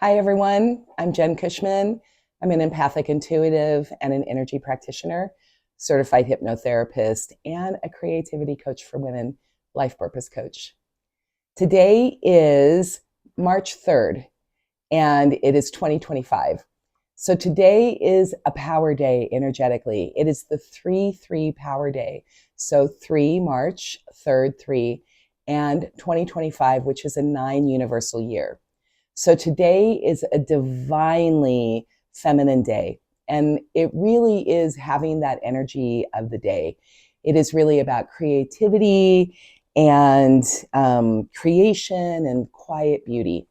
Hi, everyone. I'm Jen Cushman. I'm an empathic intuitive and an energy practitioner, certified hypnotherapist, and a creativity coach for women, life purpose coach. Today is March 3rd, and it is 2025. So today is a power day energetically. It is the 3-3 power day. So 3 March, 3rd, 3, and 2025, which is a 9 universal year. So today is a divinely feminine day. And it really is having that energy of the day. It is really about creativity and creation and quiet beauty.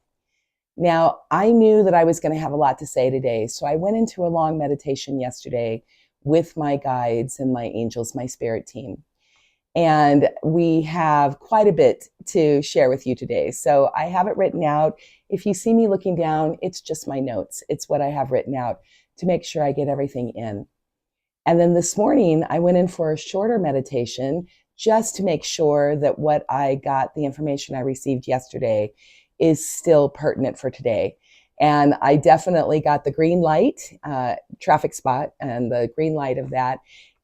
Now, I knew that I was going to have a lot to say today. So I went into a long meditation yesterday with my guides and my angels, my spirit team. And we have quite a bit to share with you today. So I have it written out. If you see me looking down, it's just my notes. It's what I have written out to make sure I get everything in. And then this morning, I went in for a shorter meditation just to make sure that what I got, the information I received yesterday, is still pertinent for today. And I definitely got the green light, traffic spot, and the green light of that.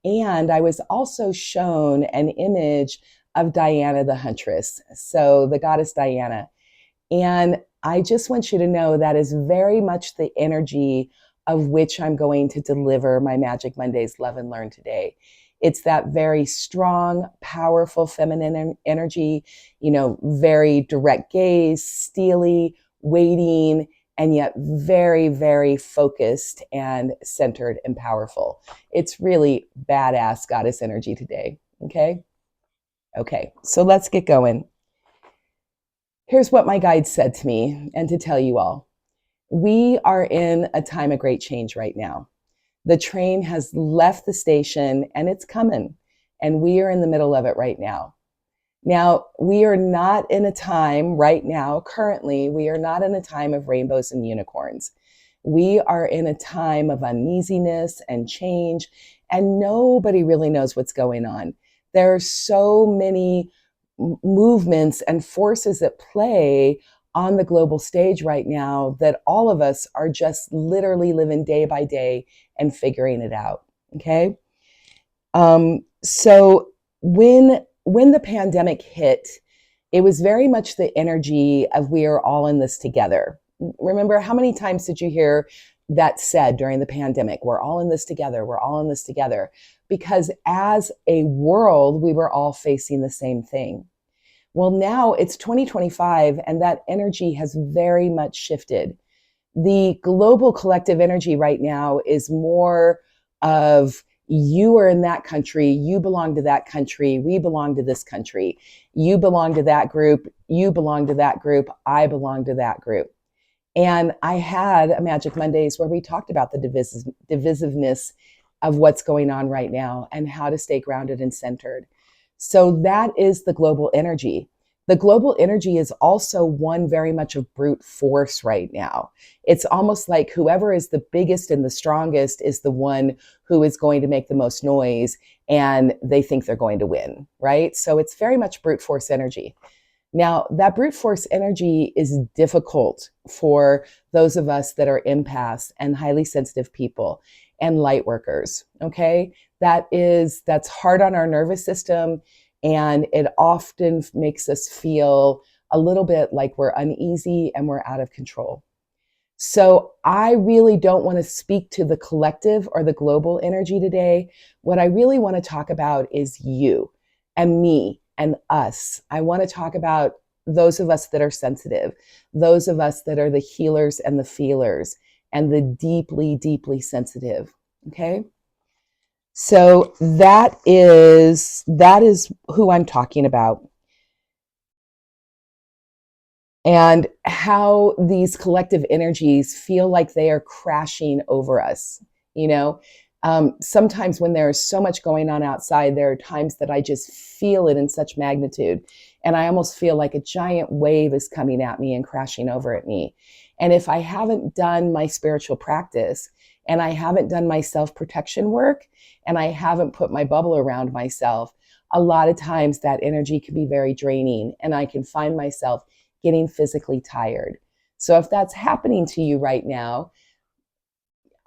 And I was also shown an image of Diana the Huntress, so the goddess Diana. And I just want you to know that is very much the energy of which I'm going to deliver my Magic Mondays Love and Learn today. It's that very strong, powerful feminine energy, very direct gaze, steely, waiting, and yet very, very focused and centered and powerful. It's really badass goddess energy today. Okay. Okay. So let's get going. Here's what my guide said to me and to tell you all. We are in a time of great change right now. The train has left the station and it's coming, and we are in the middle of it right now. Now, we are not in a time right now, currently, we are not in a time of rainbows and unicorns. We are in a time of uneasiness and change, and nobody really knows what's going on. There are so many movements and forces at play on the global stage right now that all of us are just literally living day by day and figuring it out. Okay. So when the pandemic hit, it was very much the energy of we are all in this together. Remember, how many times did you hear that said during the pandemic? We're all in this together. We're all in this together. Because as a world, we were all facing the same thing. Well, now it's 2025, and that energy has very much shifted. The global collective energy right now is more of you are in that country, you belong to that country, we belong to this country, you belong to that group, you belong to that group, I belong to that group. And I had a Magic Mondays where we talked about the divisiveness of what's going on right now and how to stay grounded and centered. So that is the global energy. The global energy is also one very much of brute force right now. It's almost like whoever is the biggest and the strongest is the one who is going to make the most noise, and they think they're going to win, right? So it's very much brute force energy. Now, that brute force energy is difficult for those of us that are empaths and highly sensitive people and light workers, okay? That's hard on our nervous system, and it often makes us feel a little bit like we're uneasy and we're out of control. So I really don't want to speak to the collective or the global energy today. What I really want to talk about is you and me and us. I want to talk about those of us that are sensitive, those of us that are the healers and the feelers, and the deeply, deeply sensitive. Okay. So that is who I'm talking about, and how these collective energies feel like they are crashing over us. Sometimes when there's so much going on outside, there are times that I just feel it in such magnitude, and I almost feel like a giant wave is coming at me and crashing over at me. And if I haven't done my spiritual practice, and I haven't done my self-protection work, and I haven't put my bubble around myself, a lot of times that energy can be very draining, and I can find myself getting physically tired. So if that's happening to you right now,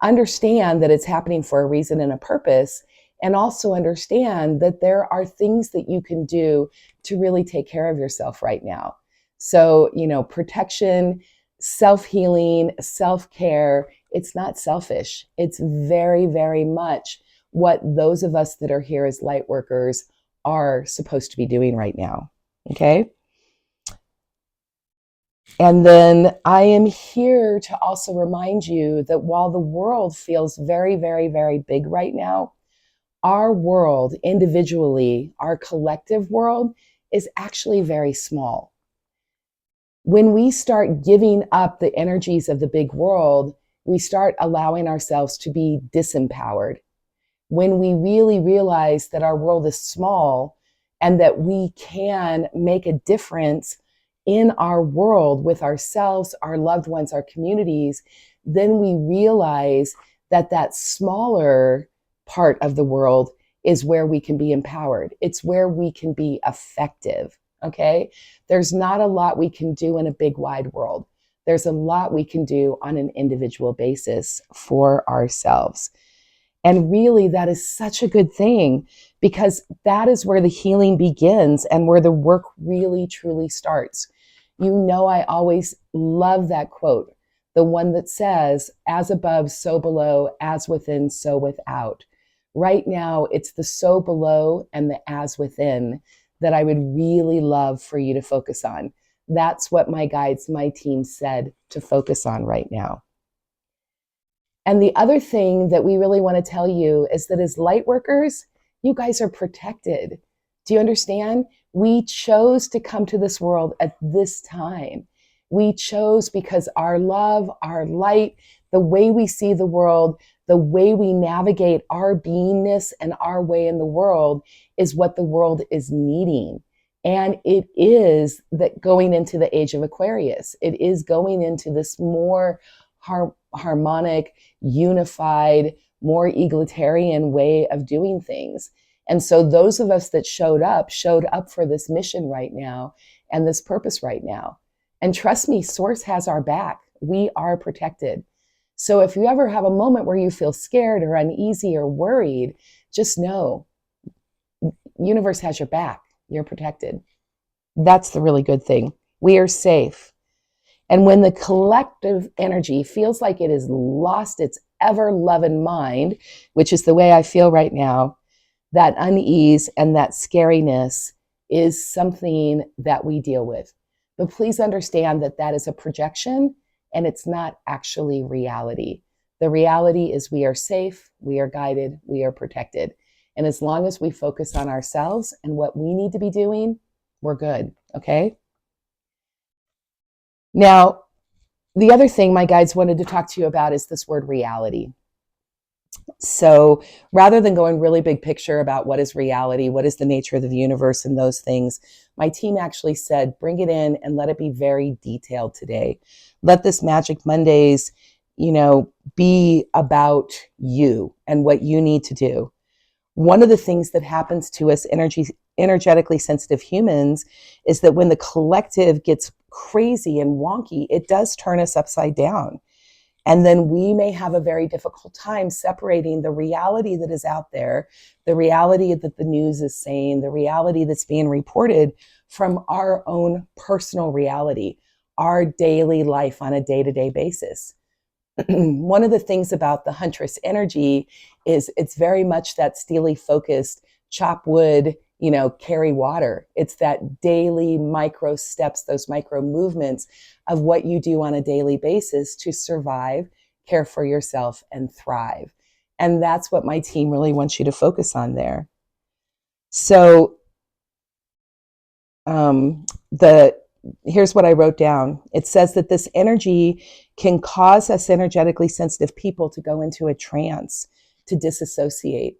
understand that it's happening for a reason and a purpose, and also understand that there are things that you can do to really take care of yourself right now. So, protection, self-healing, self-care, it's not selfish. It's very, very much what those of us that are here as light workers are supposed to be doing right now. Okay? And then I am here to also remind you that while the world feels very, very, very big right now, our world individually, our collective world, is actually very small. When we start giving up the energies of the big world, we start allowing ourselves to be disempowered. When we really realize that our world is small and that we can make a difference in our world with ourselves, our loved ones, our communities, then we realize that that smaller part of the world is where we can be empowered. It's where we can be effective. Okay. There's not a lot we can do in a big wide world. There's a lot we can do on an individual basis for ourselves. And really, that is such a good thing, because that is where the healing begins and where the work really, truly starts. I always love that quote, the one that says, as above, so below, as within, so without. Right now, it's the so below and the as within that I would really love for you to focus on. That's what my guides, my team said to focus on right now. And the other thing that we really want to tell you is that as light workers, you guys are protected. Do you understand? We chose to come to this world at this time. We chose because our love, our light, the way we see the world, the way we navigate our beingness and our way in the world is what the world is needing. And it is that going into the age of Aquarius. It is going into this more harmonic, unified, more egalitarian way of doing things. And so those of us that showed up for this mission right now and this purpose right now. And trust me, Source has our back. We are protected. So if you ever have a moment where you feel scared or uneasy or worried, just know, universe has your back. You're protected. That's the really good thing. We are safe. And when the collective energy feels like it has lost its ever-loving mind, which is the way I feel right now, that unease and that scariness is something that we deal with. But please understand that that is a projection and it's not actually reality. The reality is we are safe, we are guided, we are protected. And as long as we focus on ourselves and what we need to be doing, we're good, okay? Now, the other thing my guides wanted to talk to you about is this word reality. So rather than going really big picture about what is reality, what is the nature of the universe and those things, my team actually said, bring it in and let it be very detailed today. Let this Magic Mondays, be about you and what you need to do. One of the things that happens to us energetically sensitive humans is that when the collective gets crazy and wonky, it does turn us upside down. And then we may have a very difficult time separating the reality that is out there, the reality that the news is saying, the reality that's being reported from our own personal reality, our daily life on a day-to-day basis. One of the things about the Huntress energy is it's very much that steely focused, chop wood, carry water. It's that daily micro steps, those micro movements of what you do on a daily basis to survive, care for yourself, and thrive. And that's what my team really wants you to focus on there. So here's what I wrote down. It says that this energy can cause us energetically sensitive people to go into a trance, to disassociate.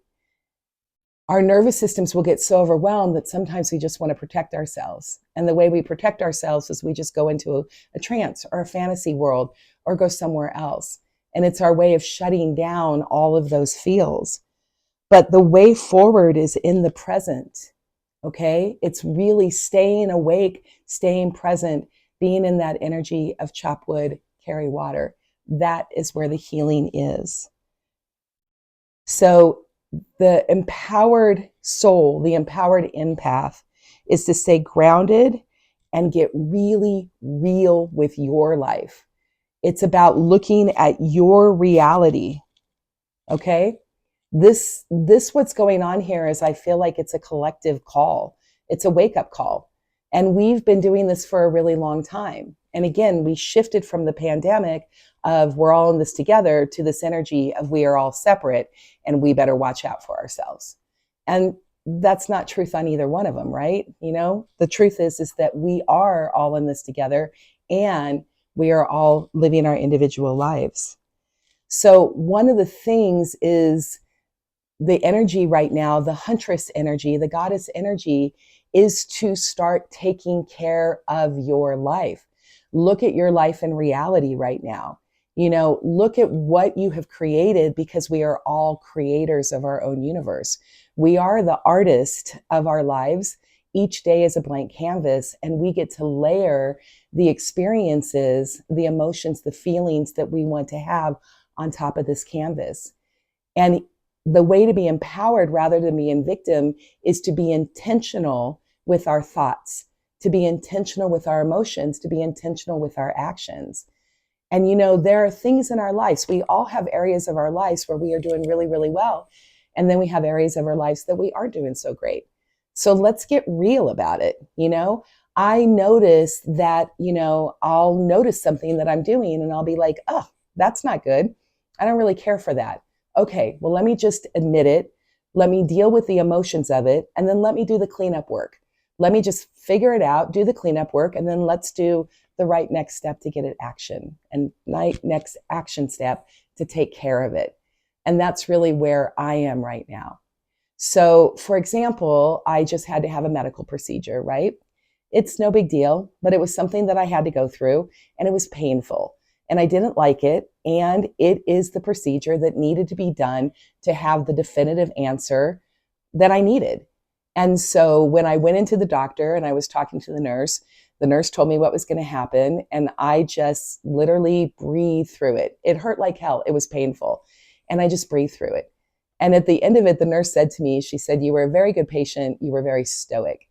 Our nervous systems will get so overwhelmed that sometimes we just want to protect ourselves. And the way we protect ourselves is we just go into a trance or a fantasy world or go somewhere else. And it's our way of shutting down all of those feels. But the way forward is in the present. Okay? It's really staying awake, staying present, being in that energy of chop wood, carry water. That is where the healing is. So the empowered soul, the empowered empath, is to stay grounded and get really real with your life. It's about looking at your reality. Okay? This what's going on here is I feel like it's a collective call. It's a wake-up call. And we've been doing this for a really long time. And again, we shifted from the pandemic of we're all in this together to this energy of we are all separate and we better watch out for ourselves. And that's not truth on either one of them, right? You know, the truth is that we are all in this together and we are all living our individual lives. So one of the things is the energy right now, the huntress energy, the goddess energy, is to start taking care of your life. Look at your life in reality right now. You know, look at what you have created, because we are all creators of our own universe. We are the artist of our lives. Each day is a blank canvas, and we get to layer the experiences, the emotions, the feelings that we want to have on top of this canvas. And the way to be empowered rather than being victim is to be intentional with our thoughts, to be intentional with our emotions, to be intentional with our actions. And, you know, there are things in our lives. We all have areas of our lives where we are doing really, really well. And then we have areas of our lives that we aren't doing so great. So let's get real about it. You know, I notice that, you know, I'll notice something that I'm doing and I'll be like, oh, that's not good. I don't really care for that. Okay, well, let me just admit it. Let me deal with the emotions of it. And then let me do the cleanup work. Let me just figure it out, do the cleanup work, and then let's do the right next step to get it action and next action step to take care of it. And that's really where I am right now. So, for example, I just had to have a medical procedure, right? It's no big deal, but it was something that I had to go through, and it was painful. And I didn't like it. And it is the procedure that needed to be done to have the definitive answer that I needed. And so when I went into the doctor and I was talking to the nurse told me what was going to happen. And I just literally breathed through it. It hurt like hell. It was painful. And I just breathed through it. And at the end of it, the nurse said to me, she said, "You were a very good patient. You were very stoic."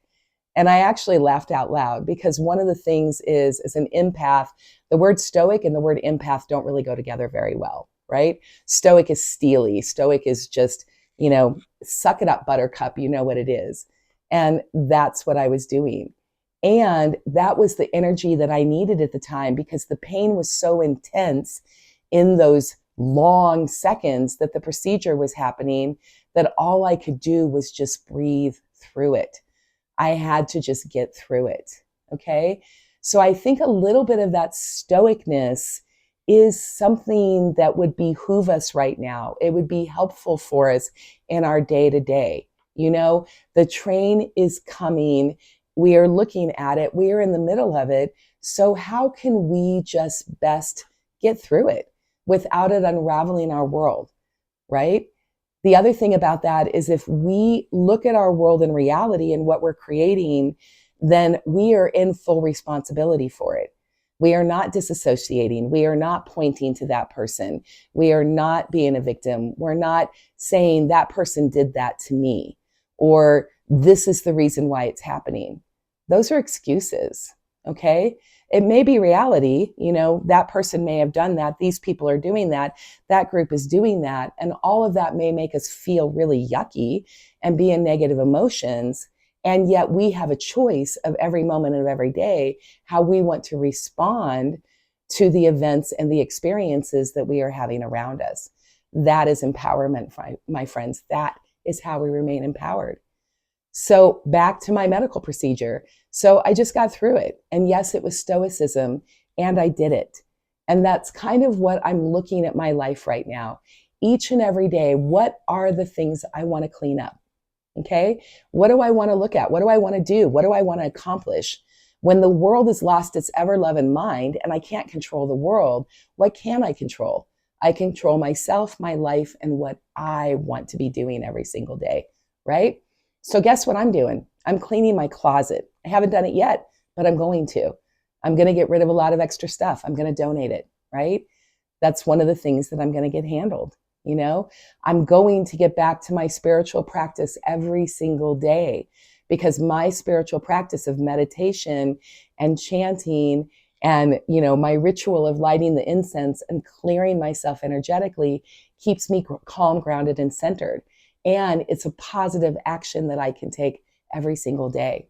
And I actually laughed out loud, because one of the things is, as an empath, the word stoic and the word empath don't really go together very well, right? Stoic is steely. Stoic is just, you know, suck it up, buttercup, you know what it is. And that's what I was doing. And that was the energy that I needed at the time, because the pain was so intense in those long seconds that the procedure was happening, that all I could do was just breathe through it. I had to just get through it. Okay. So I think a little bit of that stoicness is something that would behoove us right now. It would be helpful for us in our day to day. You know, the train is coming. We are looking at it. We are in the middle of it. So how can we just best get through it without it unraveling our world, right? The other thing about that is, if we look at our world in reality and what we're creating, then we are in full responsibility for it. We are not disassociating. We are not pointing to that person. We are not being a victim. We're not saying that person did that to me, or this is the reason why it's happening. Those are excuses, okay? It may be reality, you know, that person may have done that. These people are doing that. That group is doing that. And all of that may make us feel really yucky and be in negative emotions. And yet we have a choice of every moment of every day how we want to respond to the events and the experiences that we are having around us. That is empowerment, my friends. That is how we remain empowered. So back to my medical procedure. So I just got through it. And yes, it was stoicism, and I did it. And that's kind of what I'm looking at my life right now. Each and every day, what are the things I want to clean up? Okay. What do I want to look at? What do I want to do? What do I want to accomplish? When the world has lost its ever loving mind and I can't control the world, what can I control? I control myself, my life, and what I want to be doing every single day. Right? So guess what I'm doing? I'm cleaning my closet. I haven't done it yet, but I'm going to. I'm going to get rid of a lot of extra stuff. I'm going to donate it, right? That's one of the things that I'm going to get handled. I'm going to get back to my spiritual practice every single day, because my spiritual practice of meditation and chanting and, my ritual of lighting the incense and clearing myself energetically keeps me calm, grounded, and centered. And it's a positive action that I can take every single day.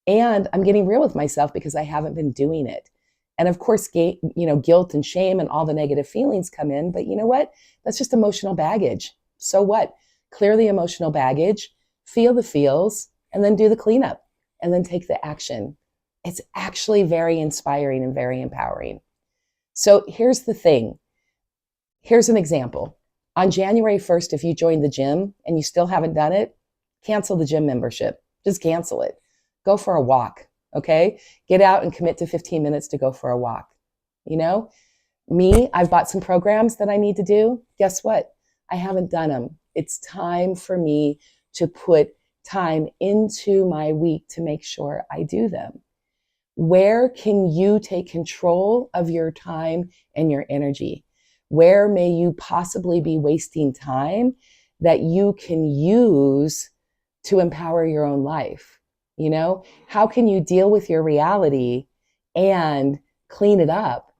And I'm getting real with myself because I haven't been doing it. And of course, guilt and shame and all the negative feelings come in. But you know what? That's just emotional baggage. So what? Clear the emotional baggage, feel the feels, and then do the cleanup, and then take the action. It's actually very inspiring and very empowering. So here's the thing. Here's an example. On January 1st, if you joined the gym and you still haven't done it, cancel the gym membership. Just cancel it. Go for a walk. Okay? Get out and commit to 15 minutes to go for a walk. Me, I've bought some programs that I need to do. Guess what? I haven't done them. It's time for me to put time into my week to make sure I do them. Where can you take control of your time and your energy? Where may you possibly be wasting time that you can use to empower your own life? How can you deal with your reality and clean it up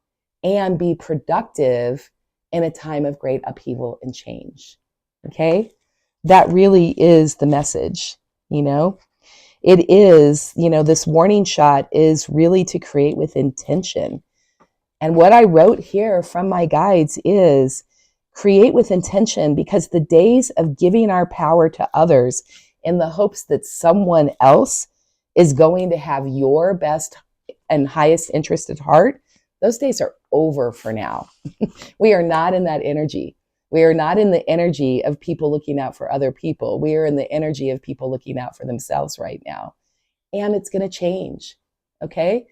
and be productive in a time of great upheaval and change? Okay? That really is the message, It is, this warning shot is really to create with intention. And what I wrote here from my guides is create with intention, because the days of giving our power to others in the hopes that someone else is going to have your best and highest interest at heart, those days are over for now. We are not in that energy. We are not in the energy of people looking out for other people. We are in the energy of people looking out for themselves right now. And it's going to change, okay?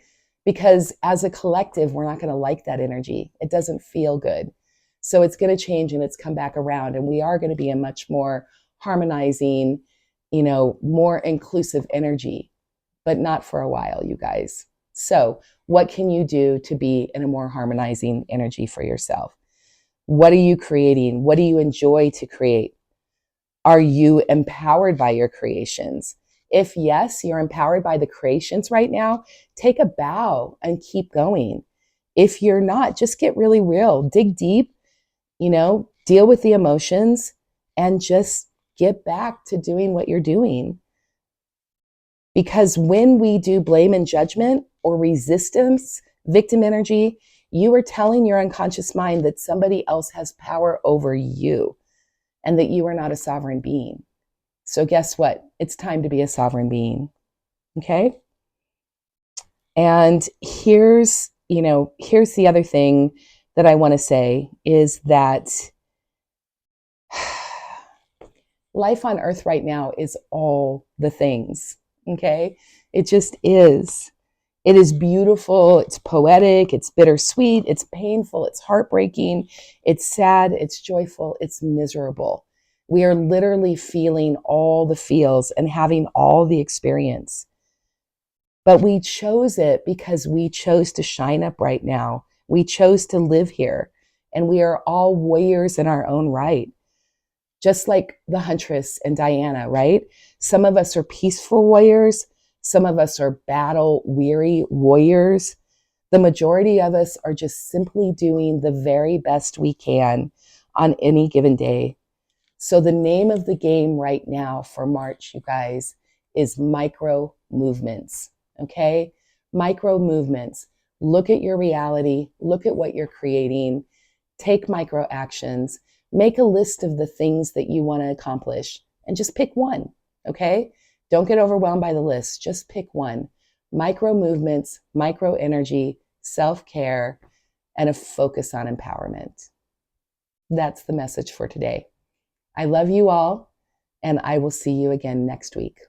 Because as a collective, we're not going to like that energy. It doesn't feel good. So it's going to change, and it's come back around. And we are going to be a much more harmonizing, more inclusive energy, but not for a while, you guys. So what can you do to be in a more harmonizing energy for yourself? What are you creating? What do you enjoy to create? Are you empowered by your creations? If yes, you're empowered by the creations right now, take a bow and keep going. If you're not, just get really real, dig deep, deal with the emotions, and just get back to doing what you're doing. Because when we do blame and judgment or resistance, victim energy, you are telling your unconscious mind that somebody else has power over you and that you are not a sovereign being. So guess what? It's time to be a sovereign being. Okay? And here's the other thing that I want to say is that life on earth right now is all the things. Okay? It just is. It is beautiful, it's poetic, it's bittersweet, it's painful, it's heartbreaking, it's sad, it's joyful, it's miserable. We are literally feeling all the feels and having all the experience. But we chose it because we chose to shine up right now. We chose to live here, and we are all warriors in our own right. Just like the Huntress and Diana, right? Some of us are peaceful warriors. Some of us are battle-weary warriors. The majority of us are just simply doing the very best we can on any given day. So the name of the game right now for March, you guys, is micro movements, okay? Micro movements. Look at your reality. Look at what you're creating. Take micro actions. Make a list of the things that you want to accomplish and just pick one, okay? Don't get overwhelmed by the list. Just pick one. Micro movements, micro energy, self-care, and a focus on empowerment. That's the message for today. I love you all, and I will see you again next week.